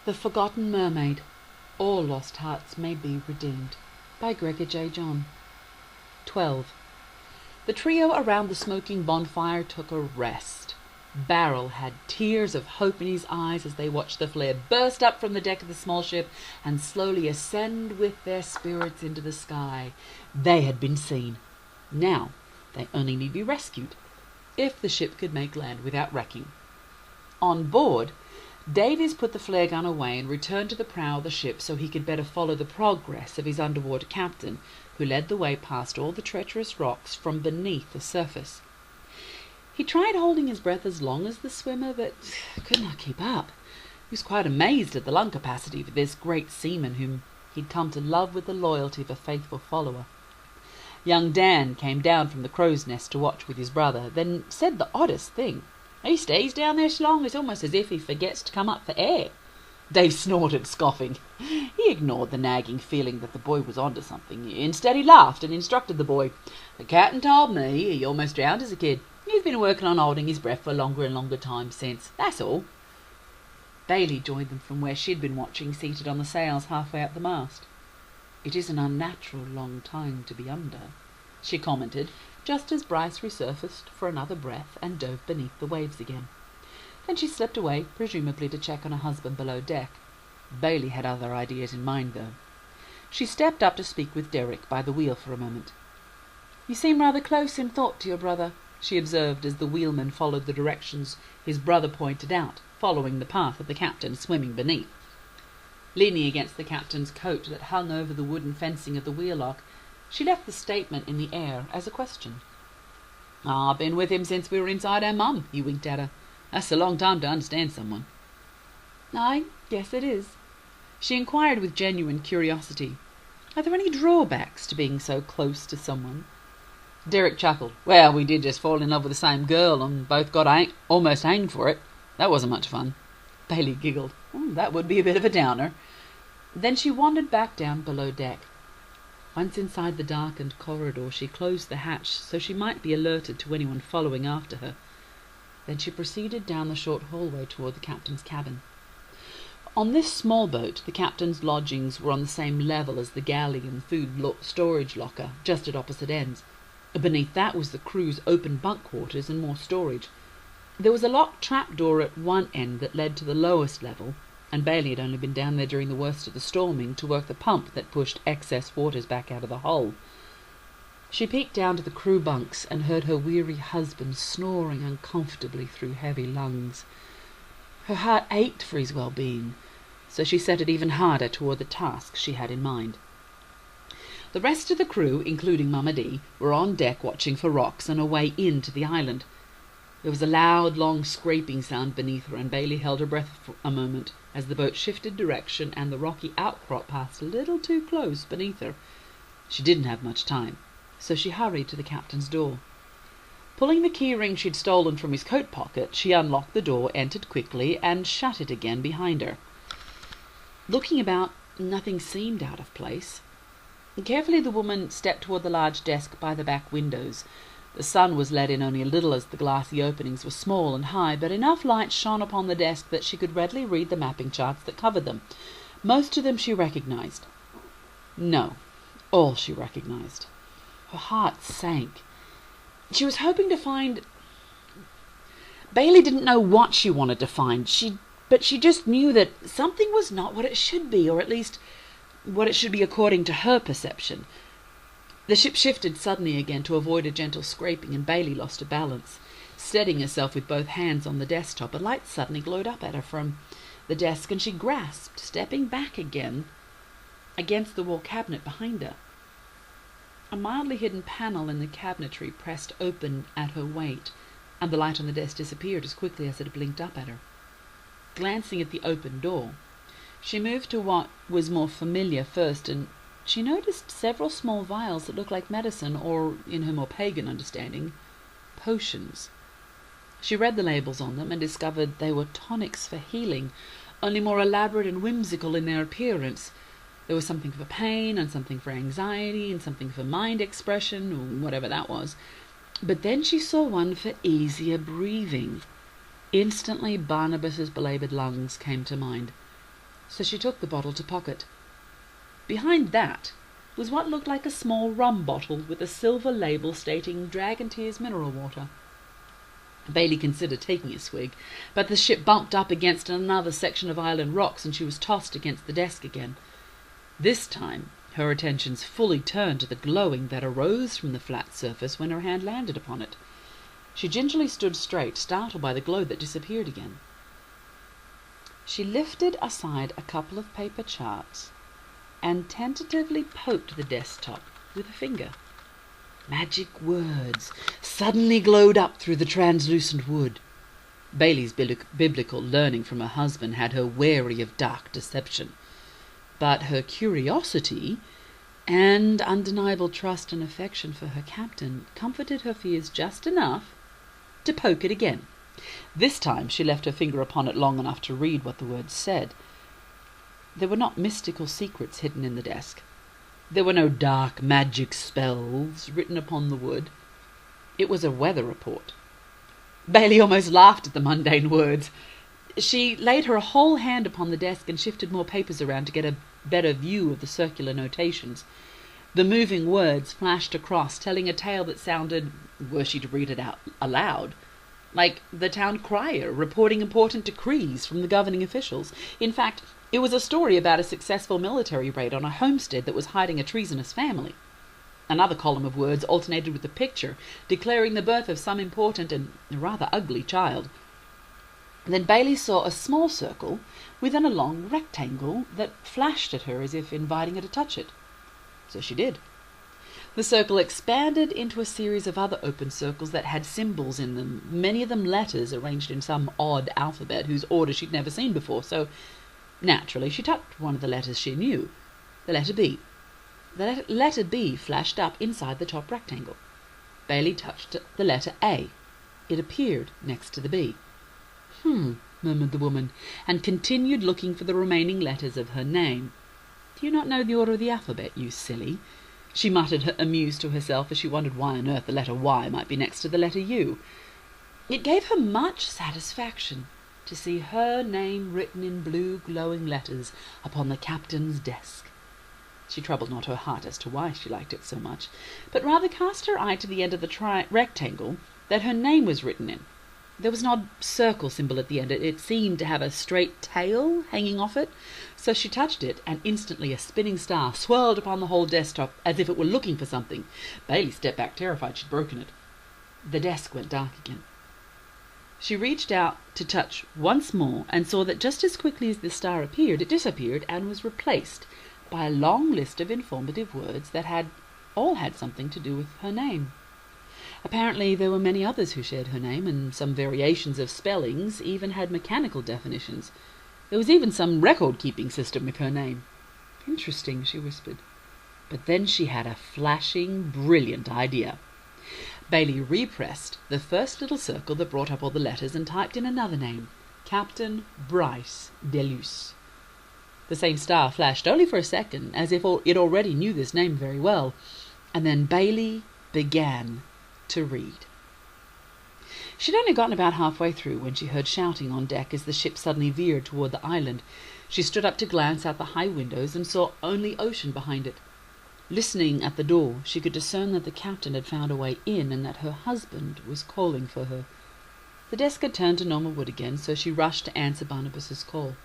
The Forgotten Mermaid. All lost hearts may be redeemed. By Gregga J. Johnn. 12. The trio around the smoking bonfire took a rest. Barrel had tears of hope in his eyes as they watched the flare burst up from the deck of the small ship and slowly ascend with their spirits into the sky. They had been seen. Now they only need be rescued, if the ship could make land without wrecking. On board, Davies put the flare gun away and returned to the prow of the ship so he could better follow the progress of his underwater captain, who led the way past all the treacherous rocks from beneath the surface. He tried holding his breath as long as the swimmer, but could not keep up. He was quite amazed at the lung capacity for this great seaman whom he'd come to love with the loyalty of a faithful follower. Young Dan came down from the crow's nest to watch with his brother, then said the oddest thing. "He stays down there so long, it's almost as if he forgets to come up for air." Dave snorted, scoffing. He ignored the nagging feeling that the boy was onto something. Instead, he laughed and instructed the boy. "The captain told me he almost drowned as a kid. He's been working on holding his breath for longer and longer time since. That's all." Bailey joined them from where she'd been watching, seated on the sails halfway up the mast. "It is an unnatural long time to be under," she commented, just as Bryce resurfaced for another breath and dove beneath the waves again. Then she slipped away, presumably to check on her husband below deck. Bailey had other ideas in mind, though. She stepped up to speak with Derek by the wheel for a moment. "You seem rather close in thought to your brother," she observed as the wheelman followed the directions his brother pointed out, following the path of the captain swimming beneath. Leaning against the captain's coat that hung over the wooden fencing of the wheellock, she left the statement in the air as a question. "I've been with him since we were inside our mum," he winked at her. "That's a long time to understand someone." "I guess it is." She inquired with genuine curiosity. "Are there any drawbacks to being so close to someone?" Derek chuckled. "Well, we did just fall in love with the same girl and both got almost hanged for it. That wasn't much fun." Bailey giggled. "That would be a bit of a downer." Then she wandered back down below deck. Once inside the darkened corridor, she closed the hatch so she might be alerted to anyone following after her. Then she proceeded down the short hallway toward the captain's cabin. On this small boat, the captain's lodgings were on the same level as the galley and food storage locker, just at opposite ends. Beneath that was the crew's open bunk quarters and more storage. There was a locked trapdoor at one end that led to the lowest level, and Bailey had only been down there during the worst of the storming to work the pump that pushed excess waters back out of the hull. She peeked down to the crew bunks and heard her weary husband snoring uncomfortably through heavy lungs. Her heart ached for his well-being, so she set it even harder toward the task she had in mind. The rest of the crew, including Mama D, were on deck watching for rocks and a way in to the island. There was a loud, long scraping sound beneath her, and Bailey held her breath for a moment as the boat shifted direction and the rocky outcrop passed a little too close beneath her. She didn't have much time, so she hurried to the captain's door. Pulling the key ring she'd stolen from his coat pocket, she unlocked the door, entered quickly, and shut it again behind her. Looking about, nothing seemed out of place. Carefully the woman stepped toward the large desk by the back windows. The sun was let in only a little as the glassy openings were small and high, but enough light shone upon the desk that she could readily read the mapping charts that covered them. Most of them she recognized. No, all she recognized. Her heart sank. She was hoping to find... Bailey didn't know what she wanted to find, but she just knew that something was not what it should be, or at least what it should be according to her perception. The ship shifted suddenly again to avoid a gentle scraping, and Bailey lost her balance. Steadying herself with both hands on the desktop, a light suddenly glowed up at her from the desk, and she grasped, stepping back again against the wall cabinet behind her. A mildly hidden panel in the cabinetry pressed open at her weight, and the light on the desk disappeared as quickly as it had blinked up at her. Glancing at the open door, she moved to what was more familiar first, and she noticed several small vials that looked like medicine, or, in her more pagan understanding, potions. She read the labels on them and discovered they were tonics for healing, only more elaborate and whimsical in their appearance. There was something for pain, and something for anxiety, and something for mind expression, or whatever that was. But then she saw one for easier breathing. Instantly Barnabas's belabored lungs came to mind. so she took the bottle to pocket. Behind that was what looked like a small rum bottle with a silver label stating Dragon Tears mineral water. Bailey considered taking a swig, but the ship bumped up against another section of island rocks and she was tossed against the desk again. This time her attentions fully turned to the glowing that arose from the flat surface when her hand landed upon it. She gingerly stood straight, startled by the glow that disappeared again. She lifted aside a couple of paper charts and tentatively poked the desktop with a finger. Magic words suddenly glowed up through the translucent wood. Bailey's biblical learning from her husband had her wary of dark deception, but her curiosity and undeniable trust and affection for her captain comforted her fears just enough to poke it again. This time she left her finger upon it long enough to read what the words said. There were not mystical secrets hidden in the desk. There were no dark magic spells written upon the wood. It was a weather report. Bailey almost laughed at the mundane words. She laid her whole hand upon the desk and shifted more papers around to get a better view of the circular notations. The moving words flashed across, telling a tale that sounded, were she to read it out aloud, like the town crier reporting important decrees from the governing officials. In fact, it was a story about a successful military raid on a homestead that was hiding a treasonous family. Another column of words alternated with a picture, declaring the birth of some important and rather ugly child. Then Bailey saw a small circle within a long rectangle that flashed at her as if inviting her to touch it. So she did. The circle expanded into a series of other open circles that had symbols in them, many of them letters arranged in some odd alphabet whose order she'd never seen before, so naturally she touched one of the letters she knew, the letter B. The letter B flashed up inside the top rectangle. Bailey touched the letter A. It appeared next to the B. Murmured the woman, and continued looking for the remaining letters of her name. Do you not know the order of the alphabet, you silly? She muttered, amused to herself, as she wondered why on earth the letter Y might be next to the letter U. It gave her much satisfaction to see her name written in blue glowing letters upon the captain's desk. She troubled not her heart as to why she liked it so much, but rather cast her eye to the end of the rectangle that her name was written in. There was an odd circle symbol at the end. It seemed to have a straight tail hanging off it, so she touched it, and instantly a spinning star swirled upon the whole desktop as if it were looking for something. Bailey stepped back, terrified she'd broken it. The desk went dark again. She reached out to touch once more and saw that just as quickly as the star appeared, it disappeared and was replaced by a long list of informative words that all had something to do with her name. Apparently there were many others who shared her name, and some variations of spellings even had mechanical definitions. There was even some record-keeping system with her name. Interesting, she whispered. But then she had a flashing, brilliant idea. Bailey repressed the first little circle that brought up all the letters and typed in another name, Captain Bryce Deleuze. The same star flashed only for a second, as if it already knew this name very well, and then Bailey began to read. She'd only gotten about halfway through when she heard shouting on deck as the ship suddenly veered toward the island. She stood up to glance out the high windows and saw only ocean behind it. Listening at the door, she could discern that the captain had found a way in and that her husband was calling for her. The desk had turned to normal wood again, so she rushed to answer Barnabas's call.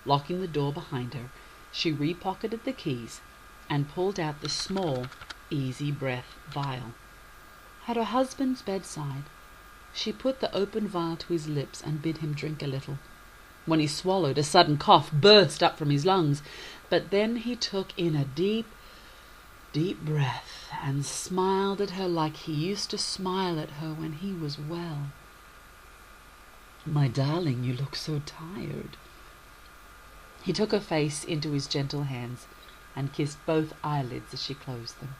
Locking the door behind her, she repocketed the keys and pulled out the small, easy breath vial. At her husband's bedside, she put the open vial to his lips and bid him drink a little. When he swallowed, a sudden cough burst up from his lungs, but then he took in a deep, deep breath and smiled at her like he used to smile at her when he was well. "My darling, you look so tired." He took her face into his gentle hands and kissed both eyelids as she closed them.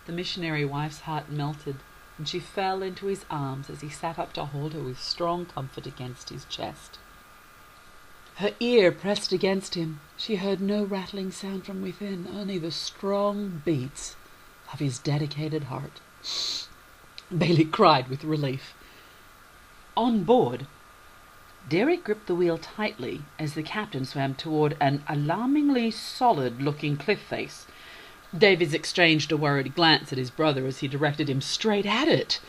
The missionary wife's heart melted, and she fell into his arms as he sat up to hold her with strong comfort against his chest. Her ear pressed against him. She heard no rattling sound from within, only the strong beats of his dedicated heart. Bailey cried with relief. On board, Derek gripped the wheel tightly as the captain swam toward an alarmingly solid-looking cliff face. Davies exchanged a worried glance at his brother as he directed him straight at it.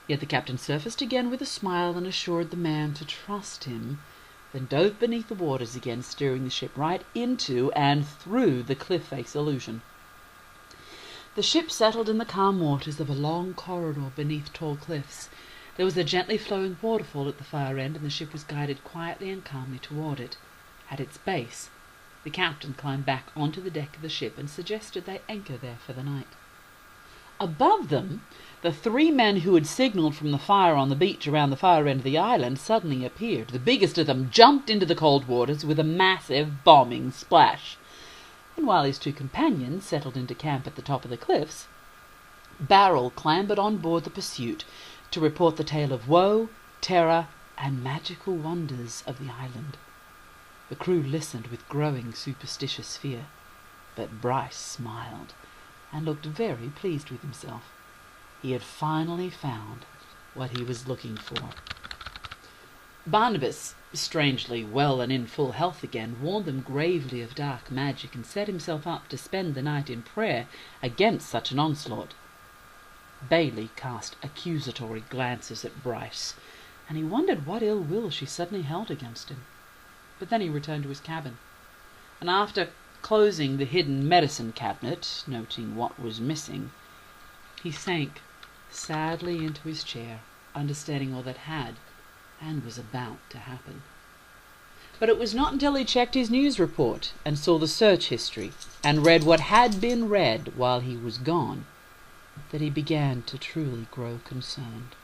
Yet the captain surfaced again with a smile and assured the man to trust him, then dove beneath the waters again, steering the ship right into and through the cliff face illusion. The ship settled in the calm waters of a long corridor beneath tall cliffs. There was a gently flowing waterfall at the far end, and the ship was guided quietly and calmly toward it. At its base, the captain climbed back onto the deck of the ship and suggested they anchor there for the night. Above them, the three men who had signalled from the fire on the beach around the far end of the island suddenly appeared. The biggest of them jumped into the cold waters with a massive bombing splash. And while his two companions settled into camp at the top of the cliffs, Barrel clambered on board the Pursuit to report the tale of woe, terror, and magical wonders of the island. The crew listened with growing superstitious fear, but Bryce smiled and looked very pleased with himself. He had finally found what he was looking for. Barnabas, strangely well and in full health again, warned them gravely of dark magic and set himself up to spend the night in prayer against such an onslaught. Bailey cast accusatory glances at Bryce, and he wondered what ill will she suddenly held against him. But then he returned to his cabin, and after closing the hidden medicine cabinet, noting what was missing, he sank sadly into his chair, understanding all that had and was about to happen. But it was not until he checked his news report and saw the search history and read what had been read while he was gone that he began to truly grow concerned.